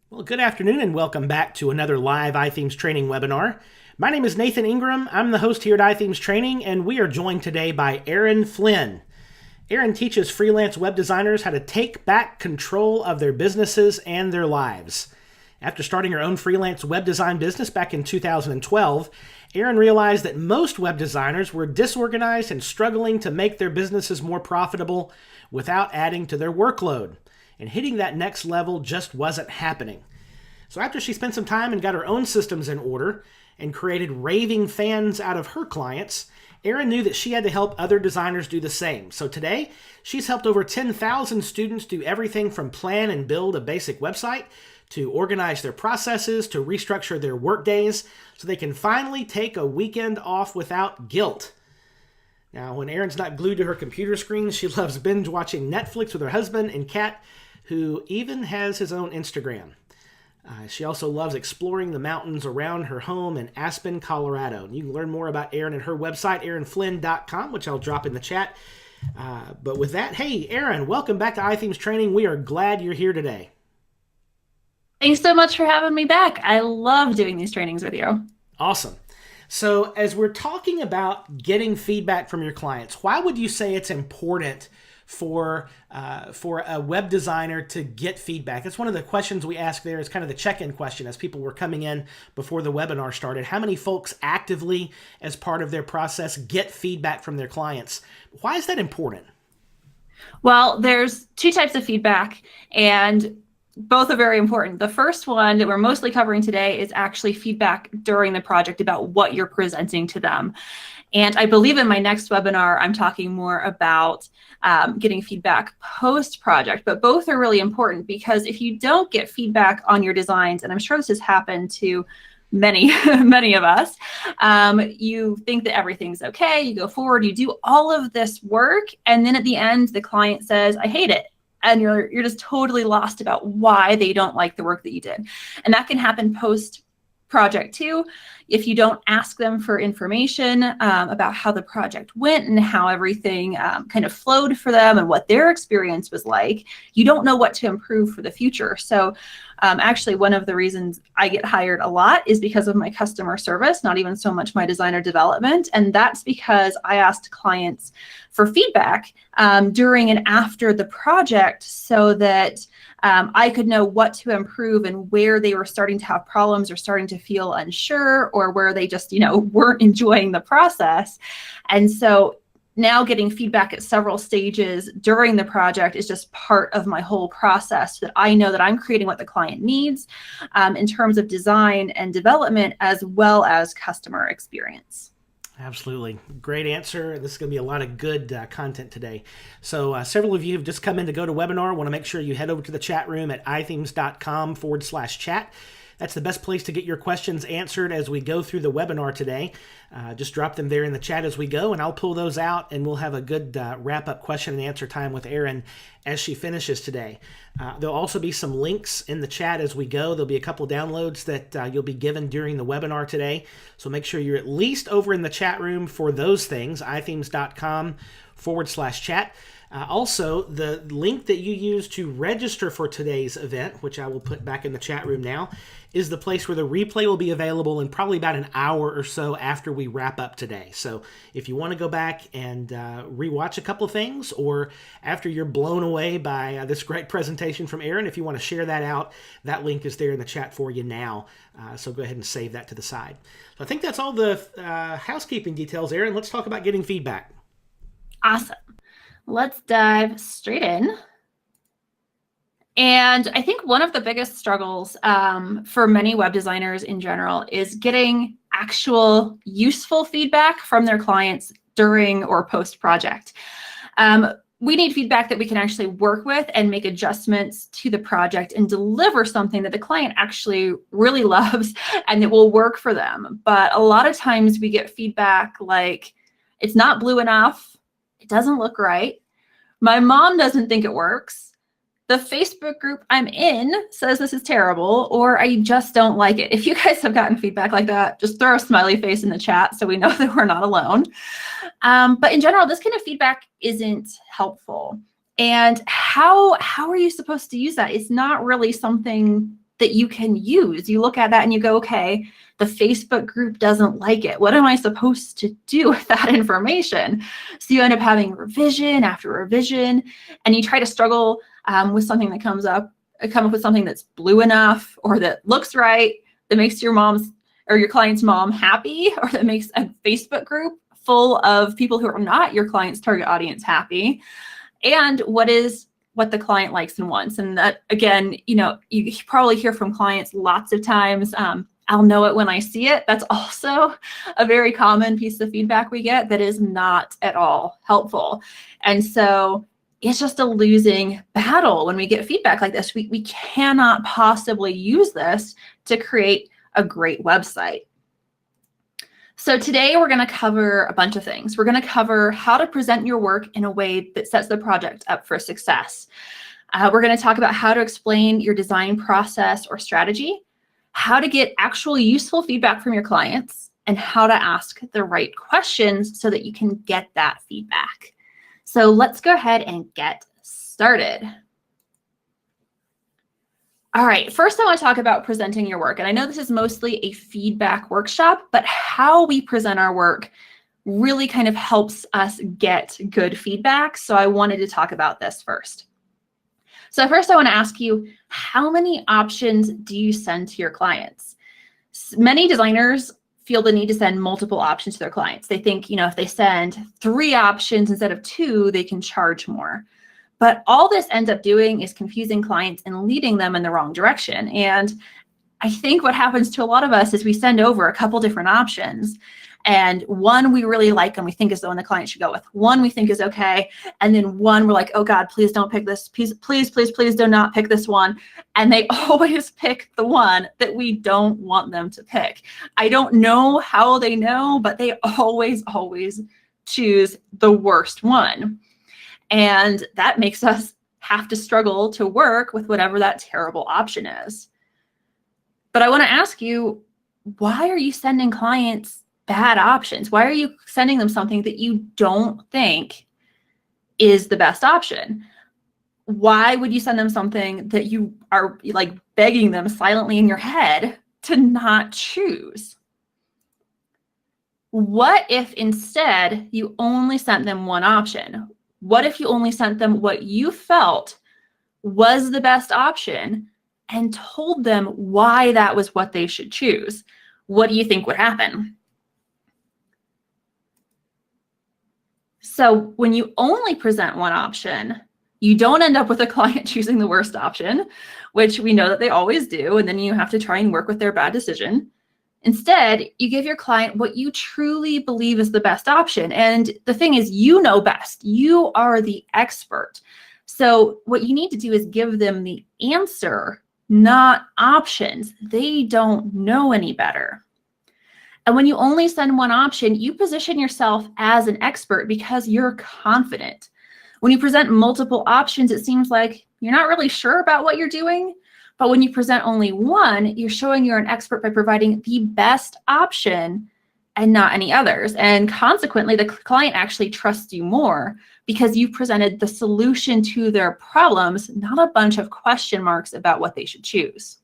Well, good afternoon and welcome back to another live iThemes training webinar. My name is Nathan Ingram. I'm the host here at iThemes Training, and we are joined today by Erin Flynn. Erin teaches freelance web designers how to take back control of their businesses and their lives. After starting her own freelance web design business back in 2012, Erin realized that most web designers were disorganized and struggling to make their businesses more profitable without adding to their workload. And hitting that next level just wasn't happening. So after she spent some time and got her own systems in order and created raving fans out of her clients, Erin knew that she had to help other designers do the same. So today, she's helped over 10,000 students do everything from plan and build a basic website to organize their processes, to restructure their work days so they can finally take a weekend off without guilt. Now, when Erin's not glued to her computer screen, she loves binge watching Netflix with her husband and cat, who even has his own Instagram. She also loves exploring the mountains around her home in Aspen, Colorado. And you can learn more about Erin at her website, erinflynn.com, which I'll drop in the chat. But with that, hey, Erin, welcome back to iThemes Training. We are glad you're here today. Thanks so much for having me back. I love doing these trainings with you. Awesome. So as we're talking about getting feedback from your clients, why would you say it's important for a web designer to get feedback? That's one of the questions we ask there. Is kind of the check-in question as people were coming in before the webinar started. How many folks actively, as part of their process, get feedback from their clients? Why is that important? Well, there's two types of feedback, and both are very important. The first one that we're mostly covering today is actually feedback during the project about what you're presenting to them. And I believe in my next webinar, I'm talking more about getting feedback post-project, but both are really important because if you don't get feedback on your designs, and I'm sure this has happened to many, many of us, you think that everything's okay, you go forward, you do all of this work, and then at the end, the client says, I hate it. And you're just totally lost about why they don't like the work that you did. And that can happen post-project too. If you don't ask them for information about how the project went and how everything kind of flowed for them and what their experience was like, you don't know what to improve for the future. So actually, one of the reasons I get hired a lot is because of my customer service, not even so much my designer development. And that's because I asked clients for feedback during and after the project so that I could know what to improve and where they were starting to have problems or starting to feel unsure or where they just, weren't enjoying the process. And so now getting feedback at several stages during the project is just part of my whole process so that I know that I'm creating what the client needs in terms of design and development as well as customer experience. Absolutely. Great answer. This is going to be a lot of good content today. So several of you have just come in to go to webinar. Want to make sure you head over to the chat room at ithemes.com/chat. That's the best place to get your questions answered as we go through the webinar today. Just drop them there in the chat as we go, and I'll pull those out, and we'll have a good wrap-up question and answer time with Erin as she finishes today. There'll also be some links in the chat as we go. There'll be a couple downloads that you'll be given during the webinar today. So make sure you're at least over in the chat room for those things, ithemes.com/chat. Also, the link that you use to register for today's event, which I will put back in the chat room now, is the place where the replay will be available in probably about an hour or so after we wrap up today. So if you want to go back and rewatch a couple of things, or after you're blown away by this great presentation from Erin, if you want to share that out, that link is there in the chat for you now. So go ahead and save that to the side. So I think that's all the housekeeping details, Erin. Let's talk about getting feedback. Awesome. Let's dive straight in. And I think one of the biggest struggles for many web designers in general is getting actual useful feedback from their clients during or post-project. We need feedback that we can actually work with and make adjustments to the project and deliver something that the client actually really loves and that will work for them. But a lot of times we get feedback like, it's not blue enough, it doesn't look right, my mom doesn't think it works, the Facebook group I'm in says this is terrible, or I just don't like it. If you guys have gotten feedback like that, just throw a smiley face in the chat so we know that we're not alone. But in general, this kind of feedback isn't helpful. And how are you supposed to use that? It's not really something that you can use. You look at that and you go, okay, the Facebook group doesn't like it. What am I supposed to do with that information? So you end up having revision after revision, and you try to struggle with something that come up with something that's blue enough, or that looks right, that makes your mom's or your client's mom happy, or that makes a Facebook group full of people who are not your client's target audience happy, and what the client likes and wants. And that, again, you probably hear from clients lots of times, I'll know it when I see it. That's also a very common piece of feedback we get that is not at all helpful. And so it's just a losing battle when we get feedback like this. We cannot possibly use this to create a great website. So today we're going to cover a bunch of things. We're going to cover how to present your work in a way that sets the project up for success. We're going to talk about how to explain your design process or strategy, how to get actual useful feedback from your clients, and how to ask the right questions so that you can get that feedback. So let's go ahead and get started. All right, first I want to talk about presenting your work. And I know this is mostly a feedback workshop, but how we present our work really kind of helps us get good feedback. So I wanted to talk about this first. So first I want to ask you, how many options do you send to your clients? Many designers feel the need to send multiple options to their clients. They think, if they send 3 options instead of 2, they can charge more. But all this ends up doing is confusing clients and leading them in the wrong direction. And I think what happens to a lot of us is we send over a couple different options, and one we really like and we think is the one the client should go with. One we think is okay. And then one we're like, oh God, please don't pick this. Please do not pick this one. And they always pick the one that we don't want them to pick. I don't know how they know, but they always choose the worst one. And that makes us have to struggle to work with whatever that terrible option is. But I want to ask you, why are you sending clients bad options? Why are you sending them something that you don't think is the best option? Why would you send them something that you are like begging them silently in your head to not choose? What if instead you only sent them one option? What if you only sent them what you felt was the best option and told them why that was what they should choose? What do you think would happen? So when you only present one option, you don't end up with a client choosing the worst option, which we know that they always do, and then you have to try and work with their bad decision. Instead, you give your client what you truly believe is the best option. And the thing is, you know best. You are the expert. So what you need to do is give them the answer, not options. They don't know any better. And when you only send one option, you position yourself as an expert because you're confident. When you present multiple options, it seems like you're not really sure about what you're doing. But when you present only one, you're showing you're an expert by providing the best option and not any others. And consequently, the client actually trusts you more because you presented the solution to their problems, not a bunch of question marks about what they should choose.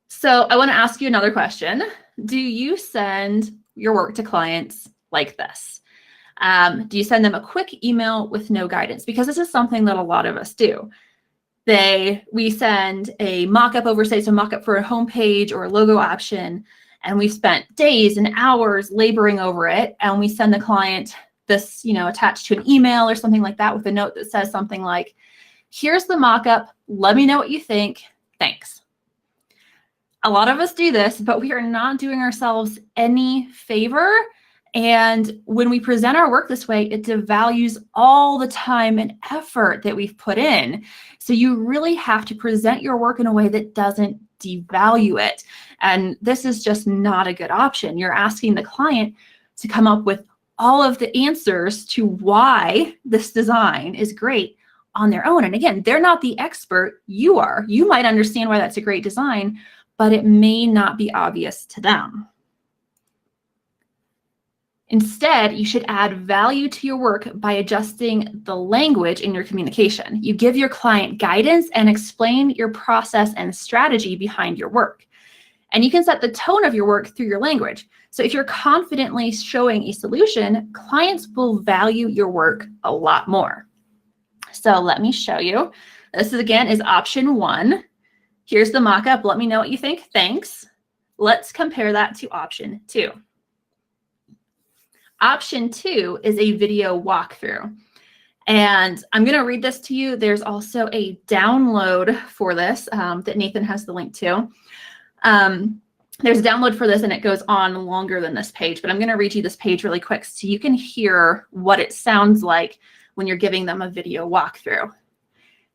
So I want to ask you another question. Do you send your work to clients like this? Do you send them a quick email with no guidance? Because this is something that a lot of us do. We send a mock-up over, say it's a mock-up for a homepage or a logo option, and we've spent days and hours laboring over it, and we send the client this, attached to an email or something like that with a note that says something like, here's the mock-up, let me know what you think, thanks. A lot of us do this, but we are not doing ourselves any favor. And when we present our work this way, it devalues all the time and effort that we've put in. So you really have to present your work in a way that doesn't devalue it. And this is just not a good option. You're asking the client to come up with all of the answers to why this design is great on their own. And again, they're not the expert, you are. You might understand why that's a great design, but it may not be obvious to them. Instead, you should add value to your work by adjusting the language in your communication. You give your client guidance and explain your process and strategy behind your work. And you can set the tone of your work through your language. So if you're confidently showing a solution, clients will value your work a lot more. So let me show you. This is, again, is option 1. Here's the mock-up. Let me know what you think. Thanks. Let's compare that to option 2. Option 2 is a video walkthrough. And I'm going to read this to you. There's also a download for this that Nathan has the link to. There's a download for this, and it goes on longer than this page, but I'm going to read you this page really quick so you can hear what it sounds like when you're giving them a video walkthrough.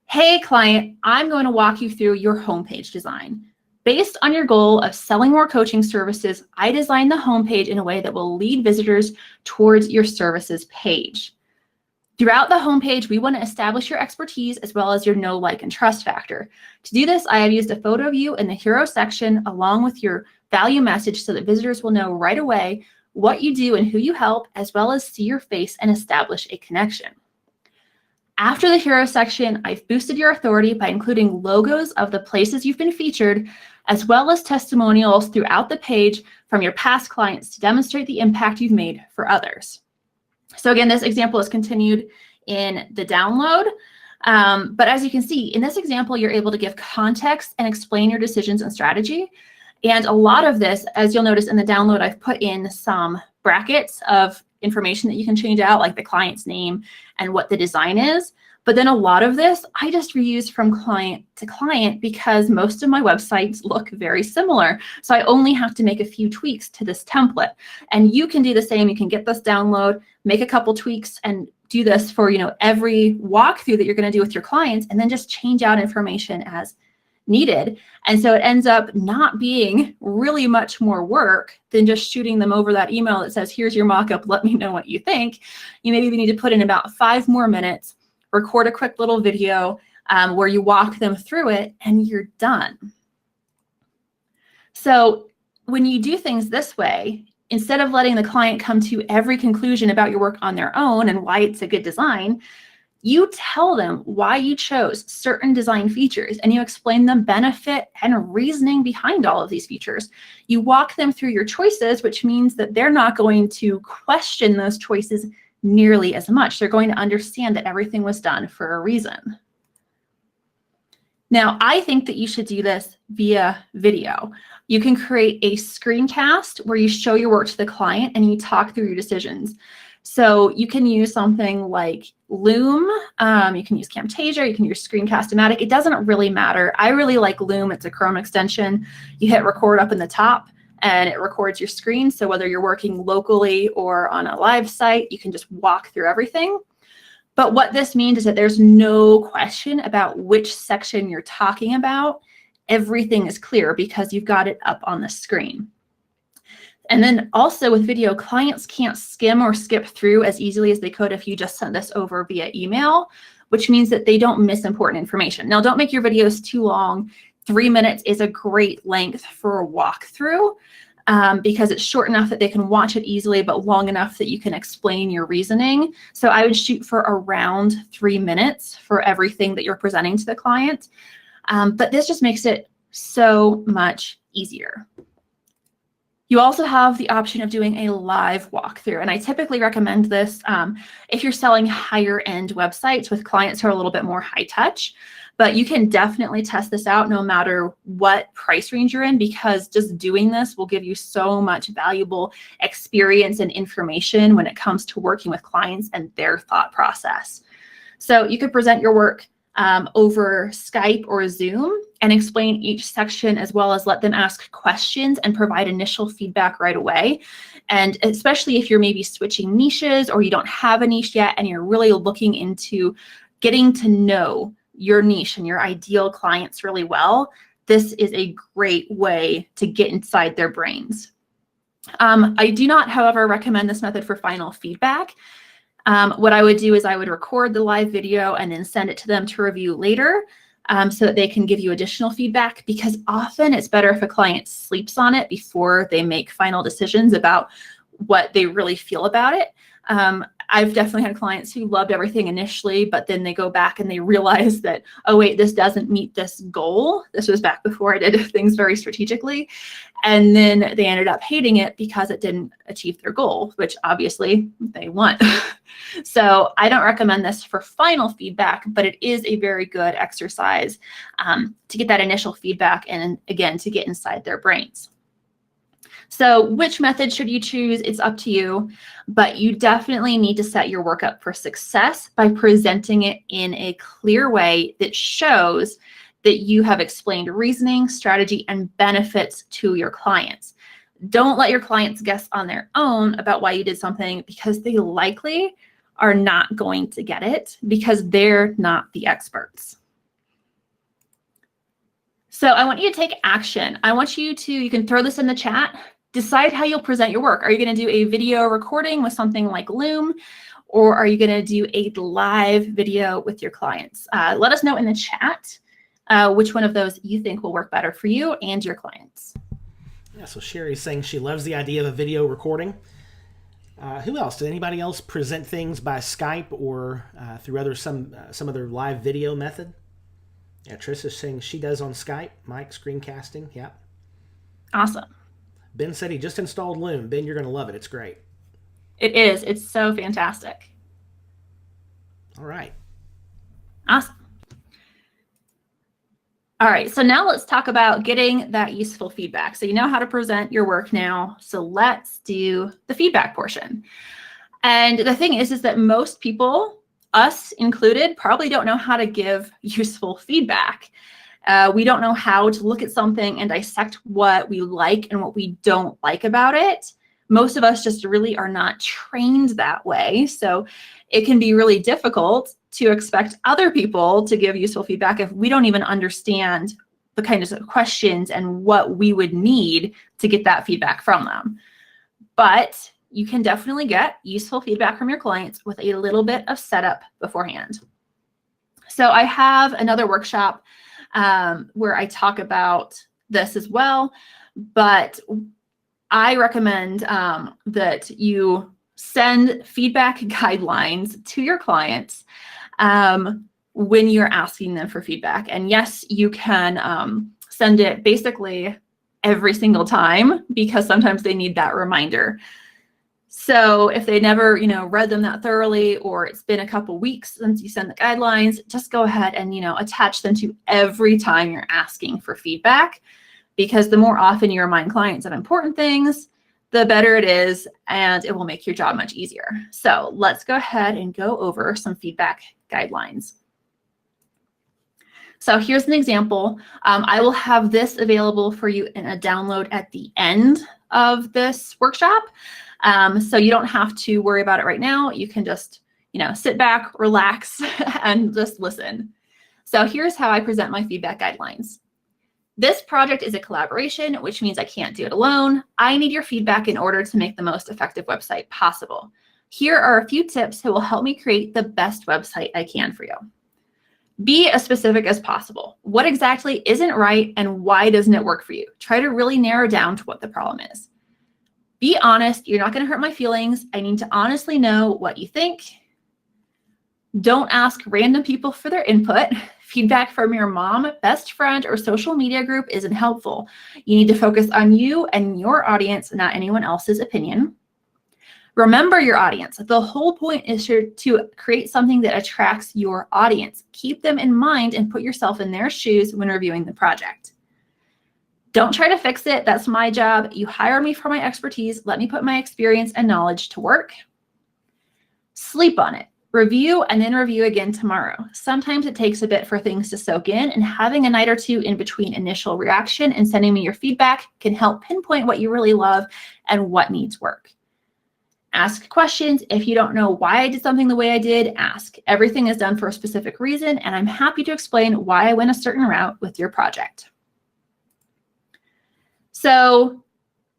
Hey, client, I'm going to walk you through your homepage design. Based on your goal of selling more coaching services, I designed the homepage in a way that will lead visitors towards your services page. Throughout the homepage, we want to establish your expertise as well as your know, like, and trust factor. To do this, I have used a photo of you in the hero section along with your value message so that visitors will know right away what you do and who you help, as well as see your face and establish a connection. After the hero section, I've boosted your authority by including logos of the places you've been featured, as well as testimonials throughout the page from your past clients to demonstrate the impact you've made for others. So again, this example is continued in the download. But as you can see, in this example, you're able to give context and explain your decisions and strategy. And a lot of this, as you'll notice in the download, I've put in some brackets of information that you can change out, like the client's name and what the design is. But then a lot of this I just reuse from client to client because most of my websites look very similar. So I only have to make a few tweaks to this template. And you can do the same. You can get this download, make a couple tweaks, and do this for, every walkthrough that you're going to do with your clients, and then just change out information as needed. And so it ends up not being really much more work than just shooting them over that email that says, here's your mock-up, let me know what you think. You maybe need to put in about 5 more minutes, record a quick little video where you walk them through it, and you're done. So when you do things this way, instead of letting the client come to every conclusion about your work on their own and why it's a good design, you tell them why you chose certain design features, and you explain the benefit and reasoning behind all of these features. You walk them through your choices, which means that they're not going to question those choices nearly as much. They're going to understand that everything was done for a reason. Now, I think that you should do this via video. You can create a screencast where you show your work to the client and you talk through your decisions. So you can use something like Loom, you can use Camtasia, you can use Screencast-O-Matic. It doesn't really matter. I really like Loom. It's a Chrome extension. You hit record up in the top and it records your screen. So whether you're working locally or on a live site, you can just walk through everything. But what this means is that there's no question about which section you're talking about. Everything is clear because you've got it up on the screen. And then also with video, clients can't skim or skip through as easily as they could if you just sent this over via email, which means that they don't miss important information. Now, don't make your videos too long. 3 minutes is a great length for a walkthrough because it's short enough that they can watch it easily, but long enough that you can explain your reasoning. So I would shoot for around 3 minutes for everything that you're presenting to the client. But this just makes it so much easier. You also have the option of doing a live walkthrough, and I typically recommend this if you're selling higher end websites with clients who are a little bit more high touch, but you can definitely test this out no matter what price range you're in, because just doing this will give you so much valuable experience and information when it comes to working with clients and their thought process. So you could present your work over Skype or Zoom and explain each section, as well as let them ask questions and provide initial feedback right away. And especially if you're maybe switching niches or you don't have a niche yet and you're really looking into getting to know your niche and your ideal clients really well, this is a great way to get inside their brains. I do not, however, recommend this method for final feedback. What I would do is I would record the live video and then send it to them to review later so that they can give you additional feedback, because often it's better if a client sleeps on it before they make final decisions about what they really feel about it. I've definitely had clients who loved everything initially, but then they go back and they realize that, oh wait, this doesn't meet this goal. This was back before I did things very strategically. And then they ended up hating it because it didn't achieve their goal, which obviously they want. So I don't recommend this for final feedback, but it is a very good exercise to get that initial feedback and, again, to get inside their brains. So which method should you choose? It's up to you, but you definitely need to set your work up for success by presenting it in a clear way that shows that you have explained reasoning, strategy, and benefits to your clients. Don't let your clients guess on their own about why you did something, because they likely are not going to get it because they're not the experts. So I want you to take action. I want you to, you can throw this in the chat, decide how you'll present your work. Are you going to do a video recording with something like Loom, or are you going to do a live video with your clients? Let us know in the chat which one of those you think will work better for you and your clients. Yeah, so Sherry's saying she loves the idea of a video recording. Who else? Did anybody else present things by Skype or through some other live video method? Yeah, Trisha's saying she does on Skype, Mike, screencasting. Yeah. Awesome. Ben said he just installed Loom. Ben, you're going to love it. It's great. It is. It's so fantastic. All right. Awesome. All right, so now let's talk about getting that useful feedback. So you know how to present your work now. So let's do the feedback portion. And the thing is that most people, us included, probably don't know how to give useful feedback. We don't know how to look at something and dissect what we like and what we don't like about it. Most of us just really are not trained that way. So it can be really difficult to expect other people to give useful feedback if we don't even understand the kinds of questions and what we would need to get that feedback from them. But you can definitely get useful feedback from your clients with a little bit of setup beforehand. So I have another workshop where I talk about this as well, but I recommend that you send feedback guidelines to your clients when you're asking them for feedback. And yes, you can send it basically every single time because sometimes they need that reminder. So if they never, read them that thoroughly, or it's been a couple weeks since you sent the guidelines, just go ahead and, attach them to every time you're asking for feedback, because the more often you remind clients of important things, the better it is, and it will make your job much easier. So let's go ahead and go over some feedback guidelines. So here's an example. I will have this available for you in a download at the end of this workshop. So you don't have to worry about it right now. You can just, sit back, relax, and just listen. So here's how I present my feedback guidelines. This project is a collaboration, which means I can't do it alone. I need your feedback in order to make the most effective website possible. Here are a few tips that will help me create the best website I can for you. Be as specific as possible. What exactly isn't right and why doesn't it work for you? Try to really narrow down to what the problem is. Be honest. You're not going to hurt my feelings. I need to honestly know what you think. Don't ask random people for their input. Feedback from your mom, best friend, or social media group isn't helpful. You need to focus on you and your audience, not anyone else's opinion. Remember your audience. The whole point is to create something that attracts your audience. Keep them in mind and put yourself in their shoes when reviewing the project. Don't try to fix it. That's my job. You hire me for my expertise. Let me put my experience and knowledge to work. Sleep on it. Review and then review again tomorrow. Sometimes it takes a bit for things to soak in, and having a night or two in between initial reaction and sending me your feedback can help pinpoint what you really love and what needs work. Ask questions. If you don't know why I did something the way I did, ask. Everything is done for a specific reason, and I'm happy to explain why I went a certain route with your project. So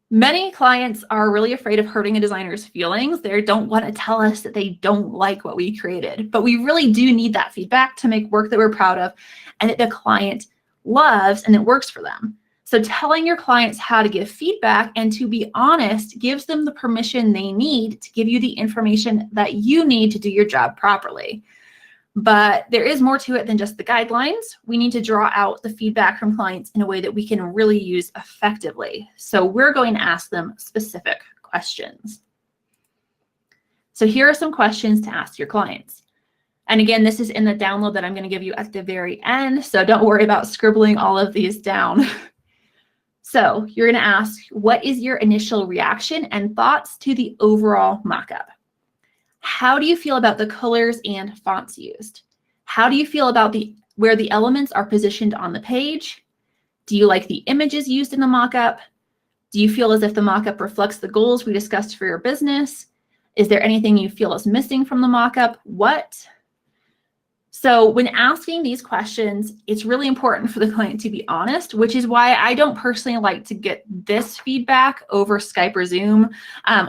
many clients are really afraid of hurting a designer's feelings. They don't want to tell us that they don't like what we created, but we really do need that feedback to make work that we're proud of and that the client loves and it works for them. So telling your clients how to give feedback and to be honest gives them the permission they need to give you the information that you need to do your job properly. But there is more to it than just the guidelines. We need to draw out the feedback from clients in a way that we can really use effectively. So we're going to ask them specific questions. So here are some questions to ask your clients. And again, this is in the download that I'm going to give you at the very end. So don't worry about scribbling all of these down. So you're going to ask, what is your initial reaction and thoughts to the overall mockup? How do you feel about the colors and fonts used? How do you feel about where the elements are positioned on the page? Do you like the images used in the mockup? Do you feel as if the mockup reflects the goals we discussed for your business? Is there anything you feel is missing from the mockup? What? So when asking these questions, it's really important for the client to be honest, which is why I don't personally like to get this feedback over Skype or Zoom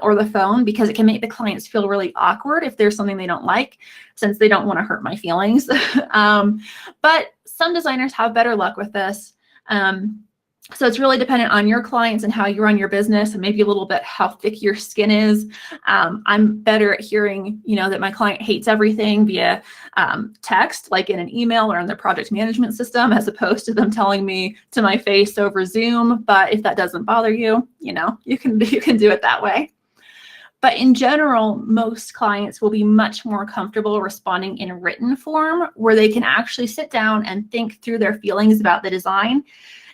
or the phone, because it can make the clients feel really awkward if there's something they don't like, since they don't want to hurt my feelings. But some designers have better luck with this. So it's really dependent on your clients and how you run your business, and maybe a little bit how thick your skin is. I'm better at hearing, that my client hates everything via text, like in an email or in their project management system, as opposed to them telling me to my face over Zoom. But if that doesn't bother you, you can do it that way. But in general, most clients will be much more comfortable responding in written form, where they can actually sit down and think through their feelings about the design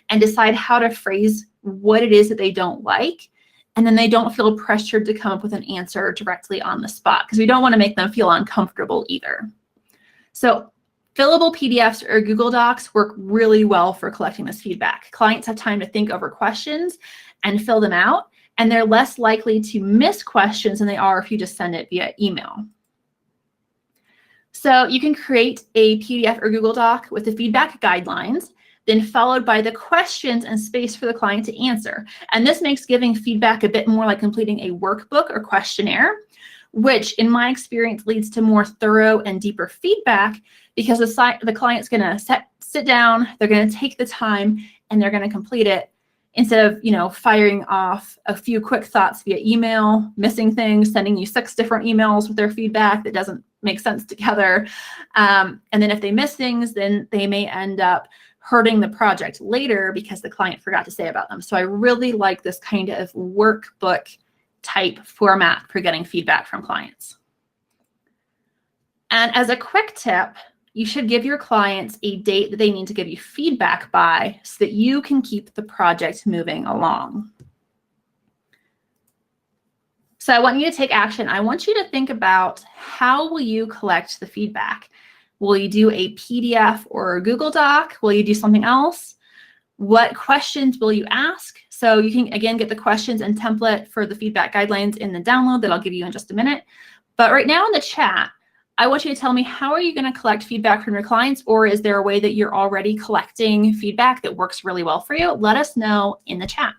and decide how to phrase what it is that they don't like. And then they don't feel pressured to come up with an answer directly on the spot, because we don't want to make them feel uncomfortable either. So fillable PDFs or Google Docs work really well for collecting this feedback. Clients have time to think over questions and fill them out, and they're less likely to miss questions than they are if you just send it via email. So you can create a PDF or Google Doc with the feedback guidelines, then followed by the questions and space for the client to answer. And this makes giving feedback a bit more like completing a workbook or questionnaire, which in my experience leads to more thorough and deeper feedback, because the client's gonna sit down, they're gonna take the time, and they're gonna complete it, instead of firing off a few quick thoughts via email, missing things, sending you 6 different emails with their feedback that doesn't make sense together. And then if they miss things, then they may end up hurting the project later because the client forgot to say about them. So I really like this kind of workbook type format for getting feedback from clients. And as a quick tip, you should give your clients a date that they need to give you feedback by, so that you can keep the project moving along. So I want you to take action. I want you to think about, how will you collect the feedback? Will you do a PDF or a Google Doc? Will you do something else? What questions will you ask? So you can, again, get the questions and template for the feedback guidelines in the download that I'll give you in just a minute. But right now in the chat, I want you to tell me, how are you going to collect feedback from your clients? Or is there a way that you're already collecting feedback that works really well for you? Let us know in the chat.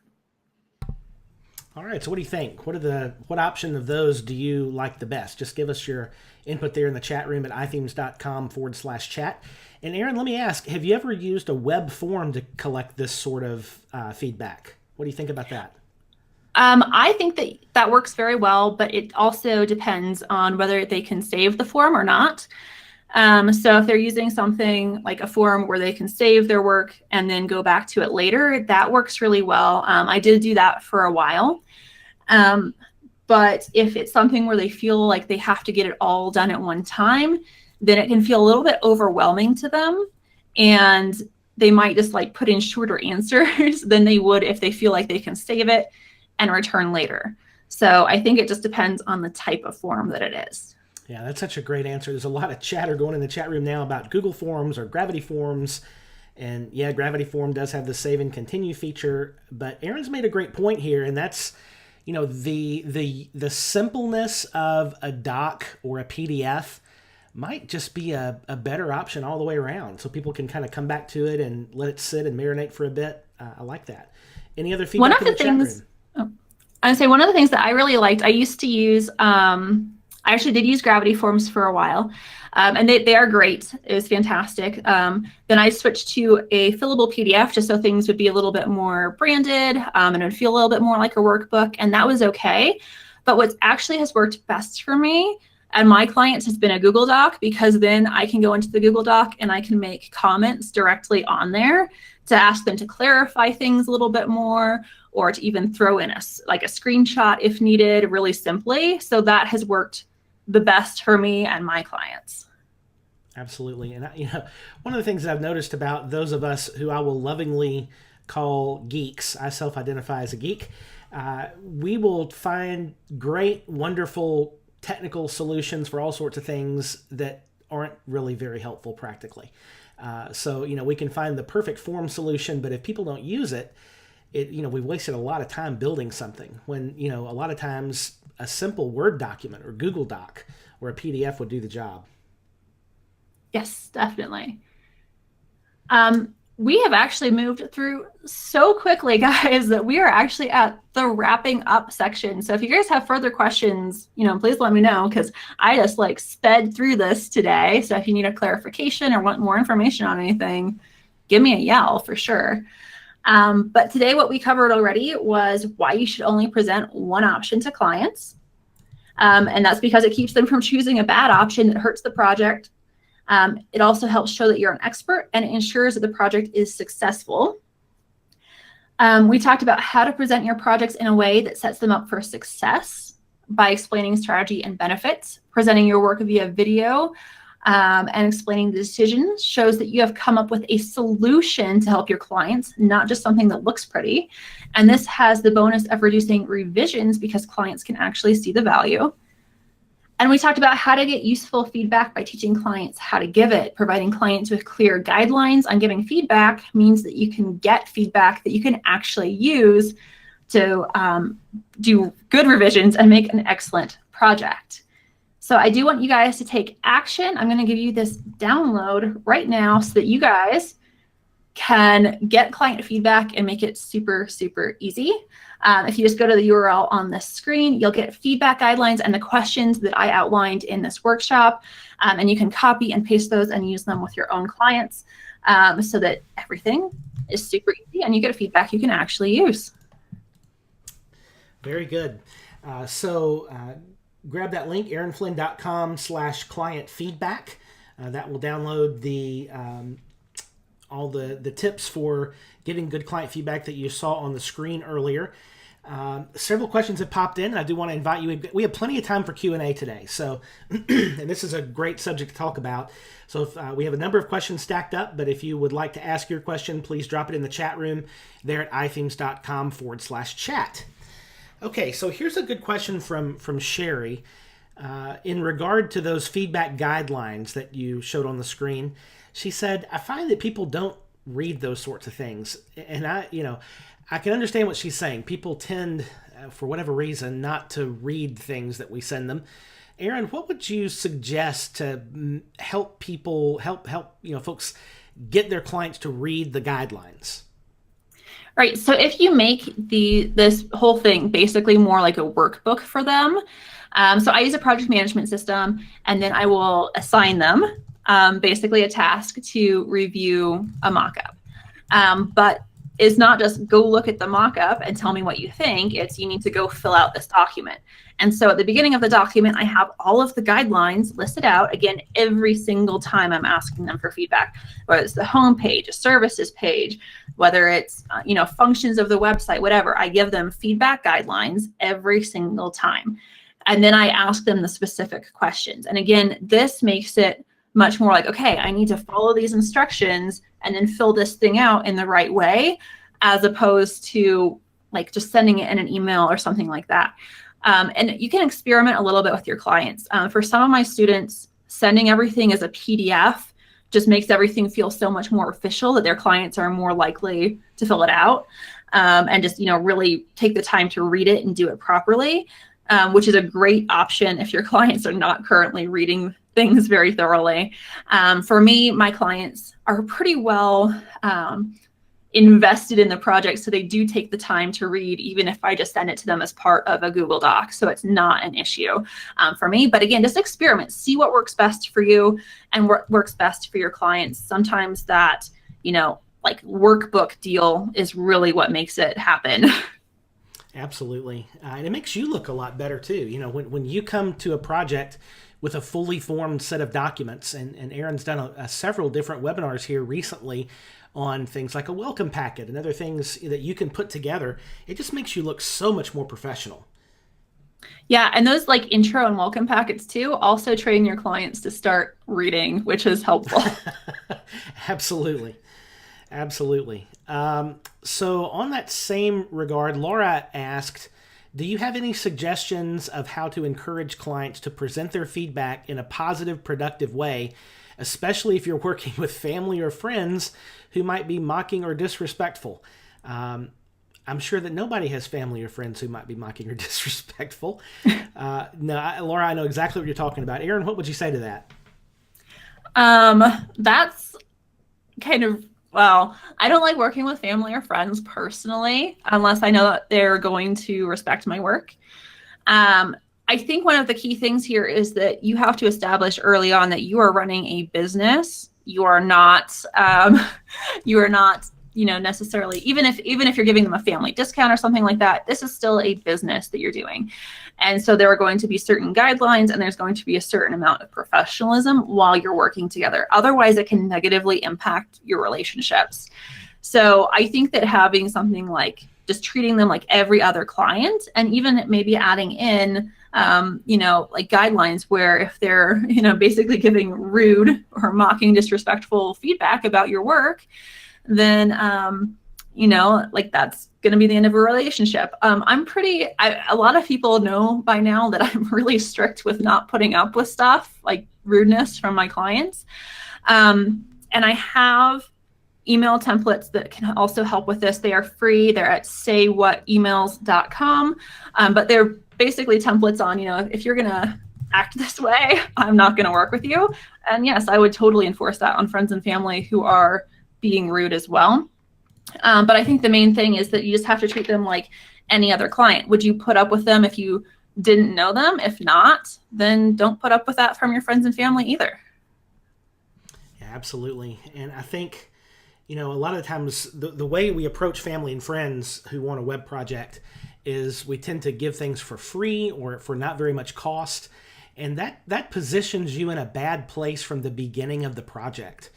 All right, so what do you think? What option of those do you like the best? Just give us your input there in the chat room at ithemes.com/chat. And Aaron, let me ask, have you ever used a web form to collect this sort of feedback? What do you think about that? I think that works very well, but it also depends on whether they can save the form or not. So if they're using something like a form where they can save their work and then go back to it later, that works really well. I did do that for a while. But if it's something where they feel like they have to get it all done at one time, then it can feel a little bit overwhelming to them. And they might just put in shorter answers than they would if they feel like they can save it and return later. So I think it just depends on the type of form that it is. Yeah, that's such a great answer. There's a lot of chatter going in the chat room now about Google Forms or Gravity Forms. And yeah, Gravity Form does have the save and continue feature, but Aaron's made a great point here, and that's, the simpleness of a doc or a PDF might just be a better option all the way around, so people can kind of come back to it and let it sit and marinate for a bit. I like that. Any other feedback in the chat room? I'd say one of the things that I really liked, I used to use I actually did use Gravity Forms for a while, and they are great. It was fantastic. Then I switched to a fillable PDF just so things would be a little bit more branded, and it would feel a little bit more like a workbook, and that was okay. But what actually has worked best for me and my clients has been a Google Doc, because then I can go into the Google Doc and I can make comments directly on there to ask them to clarify things a little bit more, or to even throw in a screenshot if needed, really simply. So that has worked the best for me and my clients. Absolutely. And one of the things I've noticed about those of us who I will lovingly call geeks, I self-identify as a geek, we will find great, wonderful technical solutions for all sorts of things that aren't really very helpful practically. So we can find the perfect form solution, but if people don't use it, we've wasted a lot of time building something when, a lot of times a simple Word document or Google Doc or a PDF would do the job. Yes, definitely. We have actually moved through so quickly, guys, that we are actually at the wrapping up section. So if you guys have further questions, please let me know, because I just sped through this today. So if you need a clarification or want more information on anything, give me a yell for sure. But today what we covered already was why you should only present one option to clients. And that's because it keeps them from choosing a bad option that hurts the project. It also helps show that you're an expert, and it ensures that the project is successful. We talked about how to present your projects in a way that sets them up for success by explaining strategy and benefits. Presenting your work via video and explaining the decisions shows that you have come up with a solution to help your clients, not just something that looks pretty. And this has the bonus of reducing revisions because clients can actually see the value. And we talked about how to get useful feedback by teaching clients how to give it. Providing clients with clear guidelines on giving feedback means that you can get feedback that you can actually use to do good revisions and make an excellent project. So I do want you guys to take action. I'm going to give you this download right now so that you guys can get client feedback and make it super, super easy. If you just go to the URL on this screen, you'll get feedback guidelines and the questions that I outlined in this workshop. And you can copy and paste those and use them with your own clients so that everything is super easy and you get feedback you can actually use. Very good. Grab that link, aaronflynn.com/client feedback. That will download the all the tips for getting good client feedback that you saw on the screen earlier. Several questions have popped in. I do want to invite you. We have plenty of time for Q&A today. So, and this is a great subject to talk about. So if, we have a number of questions stacked up, but if you would like to ask your question, please drop it in the chat room there at ithemes.com/chat. Okay, so here's a good question from Sherry in regard to those feedback guidelines that you showed on the screen. She said, I find that people don't read those sorts of things. And I can understand what she's saying. People tend, for whatever reason, not to read things that we send them. Aaron, what would you suggest to help folks get their clients to read the guidelines? All right, so if you make this whole thing basically more like a workbook for them, so I use a project management system, and then I will assign them basically a task to review a mock-up. But it's not just go look at the mock-up and tell me what you think. It's you need to go fill out this document. And so at the beginning of the document, I have all of the guidelines listed out. Again, every single time I'm asking them for feedback, whether it's the home page, a services page, whether it's functions of the website, whatever. I give them feedback guidelines every single time. And then I ask them the specific questions. And again, this makes it much more like, okay, I need to follow these instructions and then fill this thing out in the right way, as opposed to just sending it in an email or something like that. And you can experiment a little bit with your clients. For some of my students, sending everything as a PDF just makes everything feel so much more official that their clients are more likely to fill it out and just really take the time to read it and do it properly, which is a great option if your clients are not currently reading things very thoroughly. For me, my clients are pretty well invested in the project, so they do take the time to read, even if I just send it to them as part of a Google Doc. So it's not an issue for me. But again, just experiment, see what works best for you and what works best for your clients. Sometimes that, like workbook deal is really what makes it happen. Absolutely. And it makes you look a lot better too. When you come to a project with a fully formed set of documents, and Erin's done several different webinars here recently on things like a welcome packet and other things that you can put together, it just makes you look so much more professional. Yeah, and those like intro and welcome packets too, also train your clients to start reading, which is helpful. Absolutely. Absolutely. So on that same regard, Laura asked, do you have any suggestions of how to encourage clients to present their feedback in a positive, productive way, especially if you're working with family or friends who might be mocking or disrespectful? I'm sure that nobody has family or friends who might be mocking or disrespectful. No, Laura, I know exactly what you're talking about. Erin, what would you say to that? That's kind of, well, I don't like working with family or friends personally, unless I know that they're going to respect my work. I think one of the key things here is that you have to establish early on that you are running a business. You are not, necessarily, even if you're giving them a family discount or something like that, this is still a business that you're doing. And so there are going to be certain guidelines, and there's going to be a certain amount of professionalism while you're working together. Otherwise, it can negatively impact your relationships. So I think that having something like just treating them like every other client, and even maybe adding in, like guidelines where if they're, basically giving rude or mocking, disrespectful feedback about your work, then, that's going to be the end of a relationship. A lot of people know by now that I'm really strict with not putting up with stuff like rudeness from my clients. And I have email templates that can also help with this. They are free. They're at saywhatemails.com. But they're basically templates on, if you're going to act this way, I'm not going to work with you. And yes, I would totally enforce that on friends and family who are being rude as well. But I think the main thing is that you just have to treat them like any other client. Would you put up with them if you didn't know them? If not, then don't put up with that from your friends and family either. Yeah, absolutely. And I think, a lot of times the way we approach family and friends who want a web project is we tend to give things for free or for not very much cost. And that positions you in a bad place from the beginning of the project.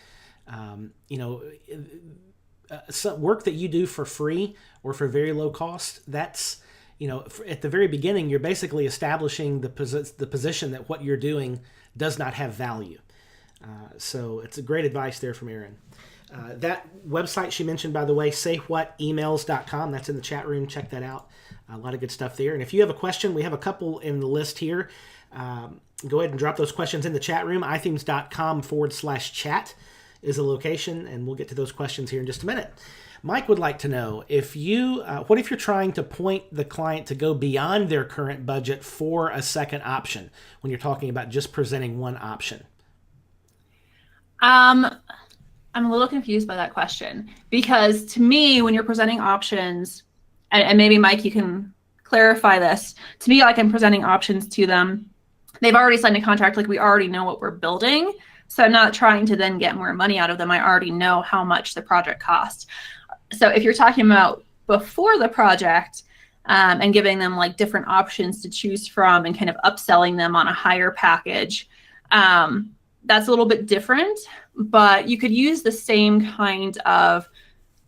Work that you do for free or for very low cost, that's, at the very beginning, you're basically establishing the position that what you're doing does not have value. So it's a great advice there from Erin. That website she mentioned, by the way, saywhatemails.com, that's in the chat room. Check that out. A lot of good stuff there. And if you have a question, we have a couple in the list here. Go ahead and drop those questions in the chat room. iThemes.com/chat is a location, and we'll get to those questions here in just a minute. Mike would like to know what if you're trying to point the client to go beyond their current budget for a second option when you're talking about just presenting one option? I'm a little confused by that question, because to me, when you're presenting options, and maybe Mike, you can clarify this, to me, like I'm presenting options to them. They've already signed a contract, like we already know what we're building. So I'm not trying to then get more money out of them. I already know how much the project costs. So if you're talking about before the project and giving them like different options to choose from and kind of upselling them on a higher package, that's a little bit different, but you could use the same kind of,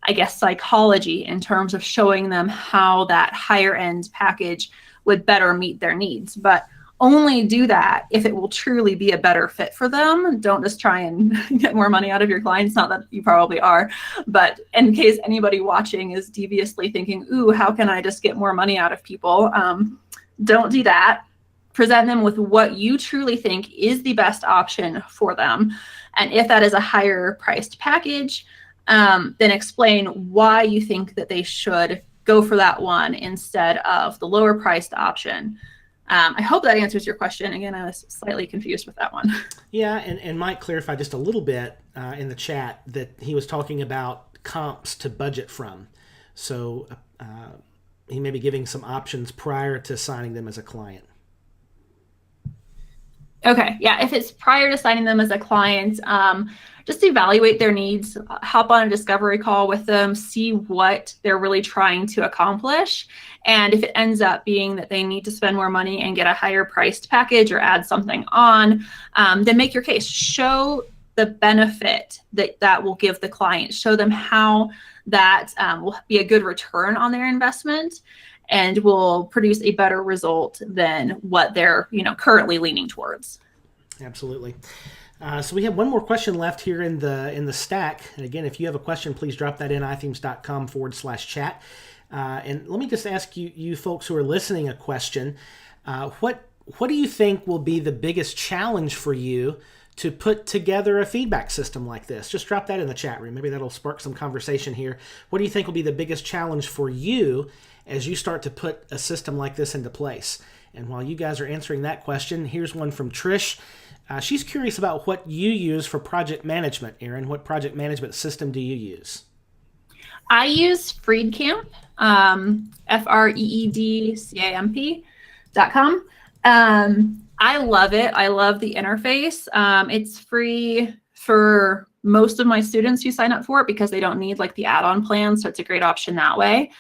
I guess, psychology in terms of showing them how that higher end package would better meet their needs. But only do that if it will truly be a better fit for them. Don't just try and get more money out of your clients. Not that you probably are, but in case anybody watching is deviously thinking, ooh, how can I just get more money out of people? Don't do that. Present them with what you truly think is the best option for them. And if that is a higher priced package, then explain why you think that they should go for that one instead of the lower priced option. I hope that answers your question. Again, I was slightly confused with that one. Yeah, and Mike clarified just a little bit in the chat that he was talking about comps to budget from. So he may be giving some options prior to signing them as a client. Okay, yeah, if it's prior to signing them as a client, just evaluate their needs, hop on a discovery call with them, see what they're really trying to accomplish. And if it ends up being that they need to spend more money and get a higher priced package or add something on, then make your case. Show the benefit that will give the client. Show them how that will be a good return on their investment and will produce a better result than what they're currently leaning towards. Absolutely. So we have one more question left here in the stack. And again, if you have a question, please drop that in ithemes.com/chat. And let me just ask you folks who are listening a question. What do you think will be the biggest challenge for you to put together a feedback system like this? Just drop that in the chat room. Maybe that'll spark some conversation here. What do you think will be the biggest challenge for you as you start to put a system like this into place? And while you guys are answering that question, here's one from Trish. She's curious about what you use for project management. Erin, what project management system do you use? I use Freedcamp, FREEDCAMP.com. I love it. I love the interface. It's free for most of my students who sign up for it because they don't need like the add-on plan. So it's a great option that way.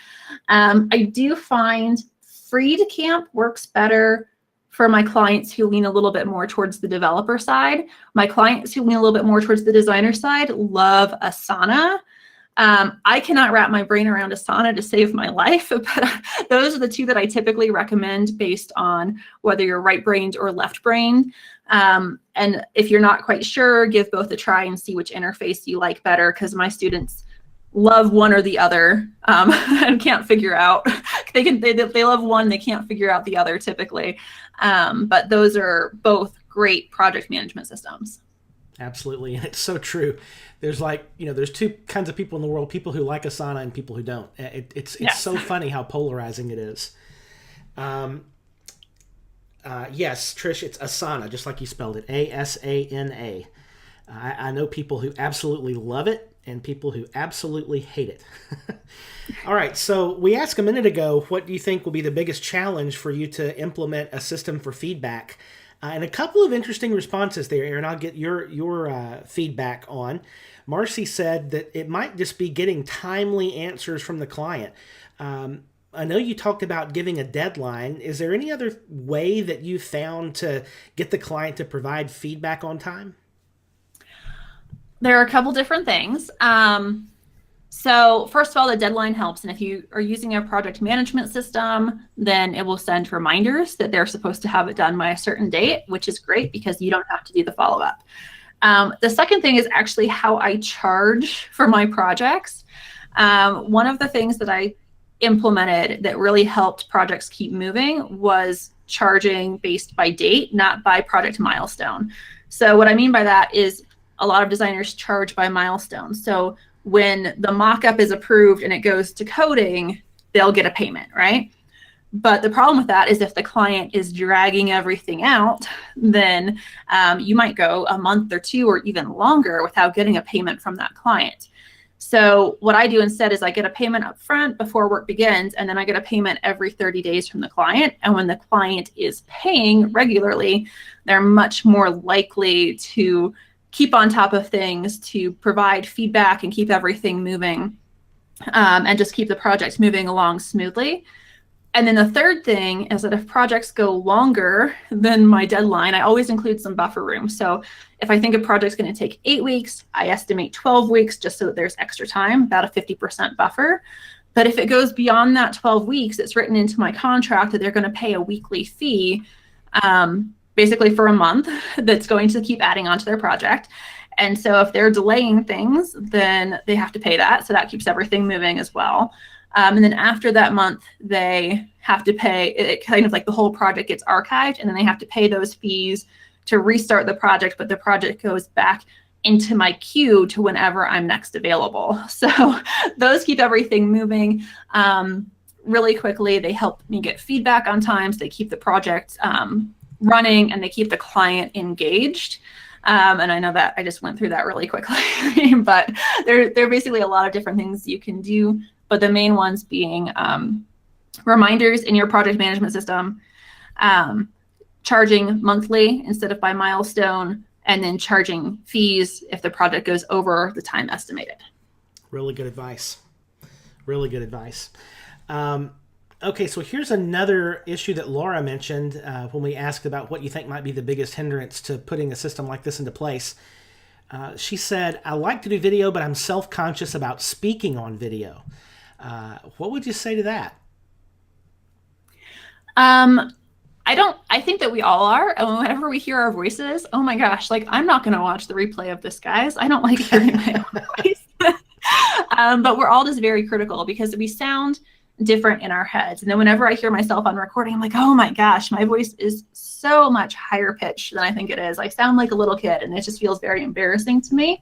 I do find Freedcamp works better for my clients who lean a little bit more towards the developer side. My clients who lean a little bit more towards the designer side love Asana. I cannot wrap my brain around Asana to save my life, but those are the two that I typically recommend based on whether you're right-brained or left-brained. And if you're not quite sure, give both a try and see which interface you like better, because my students love one or the other and can't figure out. They love one, they can't figure out the other typically. But those are both great project management systems. Absolutely. And it's so true. There's there's two kinds of people in the world, people who like Asana and people who don't. It's Yes. So funny how polarizing it is. Yes, Trish, it's Asana, just like you spelled it, Asana. I know people who absolutely love it and people who absolutely hate it. All right, so we asked a minute ago, what do you think will be the biggest challenge for you to implement a system for feedback? And a couple of interesting responses there, Erin. I'll get your feedback on. Marcy said that it might just be getting timely answers from the client. I know you talked about giving a deadline. Is there any other way that you found to get the client to provide feedback on time? There are a couple different things. So first of all, the deadline helps. And if you are using a project management system, then it will send reminders that they're supposed to have it done by a certain date, which is great because you don't have to do the follow-up. The second thing is actually how I charge for my projects. One of the things that I implemented that really helped projects keep moving was charging based by date, not by project milestone. So what I mean by that is a lot of designers charge by milestones. So when the mock-up is approved and it goes to coding, they'll get a payment, right? But the problem with that is if the client is dragging everything out, then you might go a month or two or even longer without getting a payment from that client. So what I do instead is I get a payment up front before work begins, and then I get a payment every 30 days from the client. And when the client is paying regularly, they're much more likely to keep on top of things, to provide feedback and keep everything moving, and just keep the project moving along smoothly. And then the third thing is that if projects go longer than my deadline, I always include some buffer room. So if I think a project's going to take 8 weeks, I estimate 12 weeks just so that there's extra time, about a 50% buffer. But if it goes beyond that 12 weeks, it's written into my contract that they're going to pay a weekly fee, basically for a month, that's going to keep adding on to their project. And so if they're delaying things, then they have to pay that. So that keeps everything moving as well. And then after that month, they have to pay, it kind of like the whole project gets archived, and then they have to pay those fees to restart the project, but the project goes back into my queue to whenever I'm next available. So those keep everything moving really quickly. They help me get feedback on time, so they keep the project running, and they keep the client engaged. And I know that I just went through that really quickly, but there are basically a lot of different things you can do, but the main ones being reminders in your project management system, charging monthly instead of by milestone, and then charging fees if the project goes over the time estimated. Really good advice. Really good advice. Okay, so here's another issue that Laura mentioned when we asked about what you think might be the biggest hindrance to putting a system like this into place. She said, I like to do video, but I'm self-conscious about speaking on video. What would you say to that? I think that we all are. And whenever we hear our voices, oh my gosh, like I'm not going to watch the replay of this, guys. I don't like hearing my own voice. But we're all just very critical because we sound different in our heads. And then whenever I hear myself on recording, I'm like, oh my gosh, my voice is so much higher pitched than I think it is. I sound like a little kid and it just feels very embarrassing to me.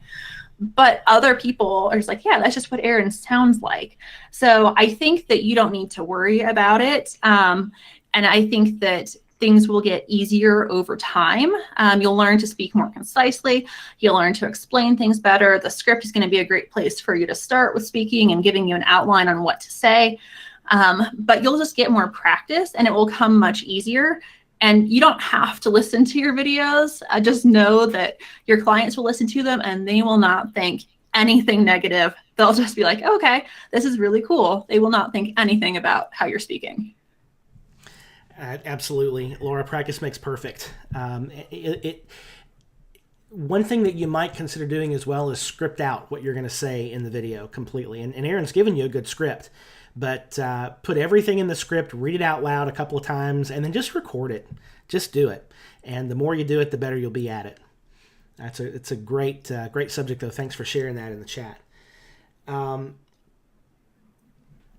But other people are just like, yeah, that's just what Erin sounds like. So I think that you don't need to worry about it. And I think that things will get easier over time. You'll learn to speak more concisely. You'll learn to explain things better. The script is going to be a great place for you to start with speaking and giving you an outline on what to say. But you'll just get more practice and it will come much easier. And you don't have to listen to your videos. Just know that your clients will listen to them and they will not think anything negative. They'll just be like, okay, this is really cool. They will not think anything about how you're speaking. Absolutely. Laura, practice makes perfect. One thing that you might consider doing as well is script out what you're going to say in the video completely. And Erin's given you a good script, but put everything in the script, read it out loud a couple of times, and then just record it. Just do it. And the more you do it, the better you'll be at it. It's a great subject, though. Thanks for sharing that in the chat.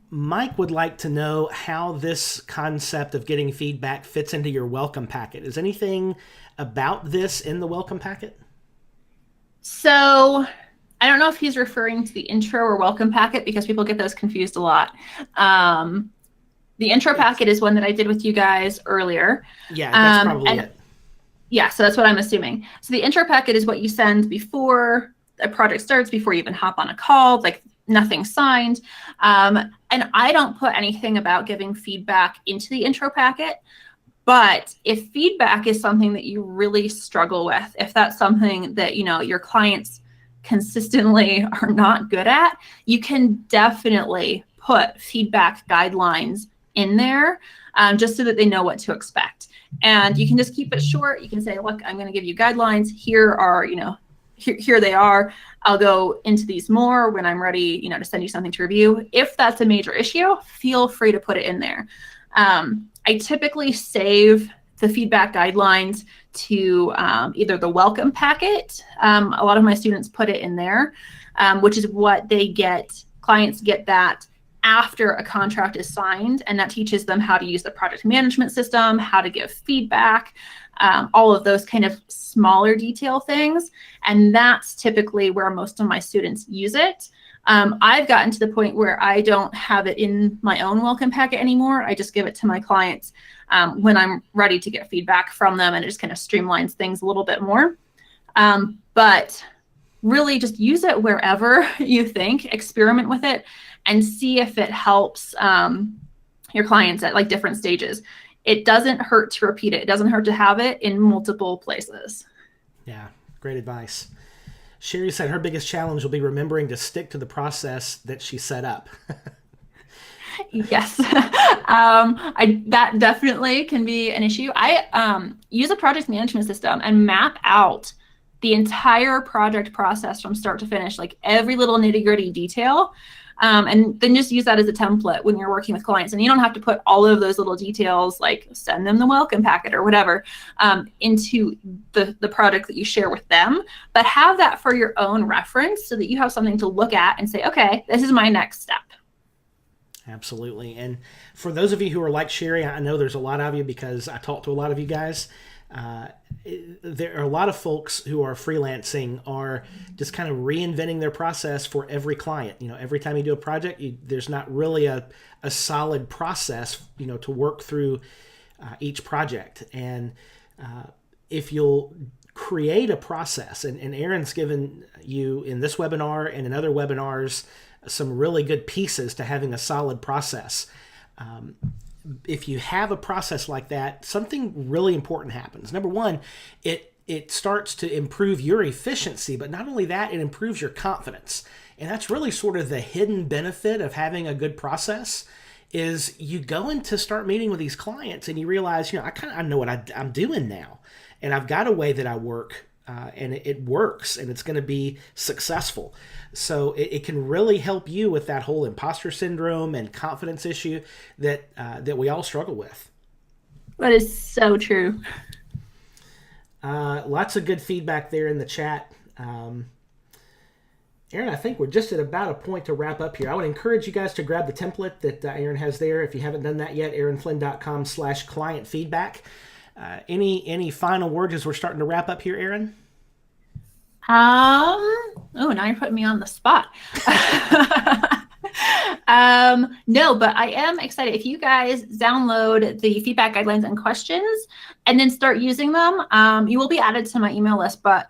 Mike would like to know how this concept of getting feedback fits into your welcome packet. Is anything about this in the welcome packet? So I don't know if he's referring to the intro or welcome packet because people get those confused a lot. The intro packet is one that I did with you guys earlier. Yeah, that's probably it. Yeah, so that's what I'm assuming. So the intro packet is what you send before a project starts, before you even hop on a call, like nothing signed. And I don't put anything about giving feedback into the intro packet. But if feedback is something that you really struggle with, if that's something that, your clients consistently are not good at, you can definitely put feedback guidelines in there just so that they know what to expect. And you can just keep it short. You can say, look, I'm going to give you guidelines. Here are, here they are. I'll go into these more when I'm ready, to send you something to review. If that's a major issue, feel free to put it in there. I typically save the feedback guidelines to either the welcome packet. A lot of my students put it in there, which is what they get. Clients get that after a contract is signed, and that teaches them how to use the project management system, how to give feedback, all of those kind of smaller detail things. And that's typically where most of my students use it. I've gotten to the point where I don't have it in my own welcome packet anymore. I just give it to my clients when I'm ready to get feedback from them, and it just kind of streamlines things a little bit more. But really just use it wherever you think, experiment with it, and see if it helps your clients at like different stages. It doesn't hurt to repeat it. It doesn't hurt to have it in multiple places. Yeah, great advice. Sherry said her biggest challenge will be remembering to stick to the process that she set up. Yes, that definitely can be an issue. I use a project management system and map out the entire project process from start to finish, like every little nitty-gritty detail. And then just use that as a template when you're working with clients. And you don't have to put all of those little details, like send them the welcome packet or whatever, into the product that you share with them. But have that for your own reference so that you have something to look at and say, okay, this is my next step. Absolutely. And for those of you who are like Sherry, I know there's a lot of you because I talk to a lot of you guys. There are a lot of folks who are freelancing are just kind of reinventing their process for every client. Every time you do a project, there's not really a solid process, to work through each project. And if you'll create a process. And Aaron's given you in this webinar and in other webinars some really good pieces to having a solid process. If you have a process like that, something really important happens. Number one, it starts to improve your efficiency, but not only that, it improves your confidence. And that's really sort of the hidden benefit of having a good process is you go in to start meeting with these clients and you realize, I know what I'm doing now. And I've got a way that I work and it works and it's going to be successful. So it can really help you with that whole imposter syndrome and confidence issue that we all struggle with. That is so true. Lots of good feedback there in the chat. Aaron, I think we're just at about a point to wrap up here. I would encourage you guys to grab the template that Aaron has there. If you haven't done that yet, aaronflynn.com/client feedback. Any final words as we're starting to wrap up here, Aaron? Oh, now you're putting me on the spot. No, but I am excited. If you guys download the feedback guidelines and questions and then start using them, you will be added to my email list, but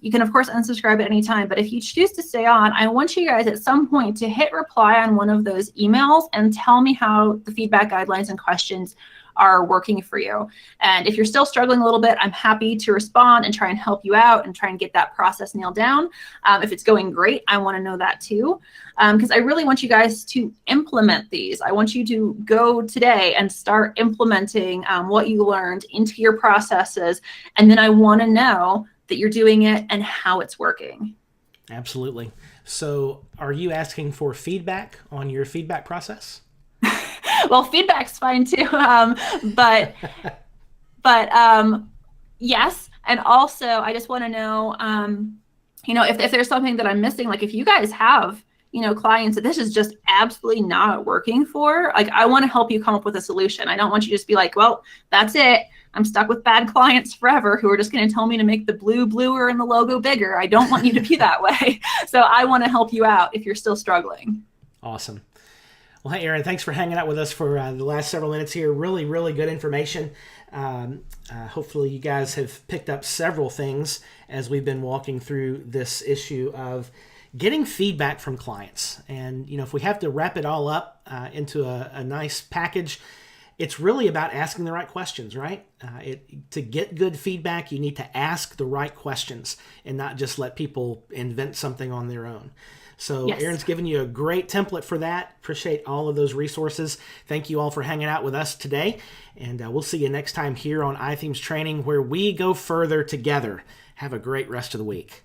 you can of course unsubscribe at any time. But if you choose to stay on, I want you guys at some point to hit reply on one of those emails and tell me how the feedback guidelines and questions are working for you. And if you're still struggling a little bit, I'm happy to respond and try and help you out and try and get that process nailed down. If it's going great, I want to know that too, because I really want you guys to implement these. I want you to go today and start implementing what you learned into your processes. And then I want to know that you're doing it and how it's working. Absolutely. So are you asking for feedback on your feedback process? Well, feedback's fine too, but yes. And also, I just want to know, if there's something that I'm missing, like if you guys have, clients that this is just absolutely not working for, like I want to help you come up with a solution. I don't want you to just be like, well, that's it. I'm stuck with bad clients forever who are just going to tell me to make the blue bluer and the logo bigger. I don't want you to be that way. So I want to help you out if you're still struggling. Awesome. Well, hey, Aaron, thanks for hanging out with us for the last several minutes here. Really, really good information. Hopefully you guys have picked up several things as we've been walking through this issue of getting feedback from clients. And, if we have to wrap it all up into a nice package, it's really about asking the right questions, right? To get good feedback, you need to ask the right questions and not just let people invent something on their own. So yes. Aaron's given you a great template for that. Appreciate all of those resources. Thank you all for hanging out with us today. And we'll see you next time here on iThemes Training, where we go further together. Have a great rest of the week.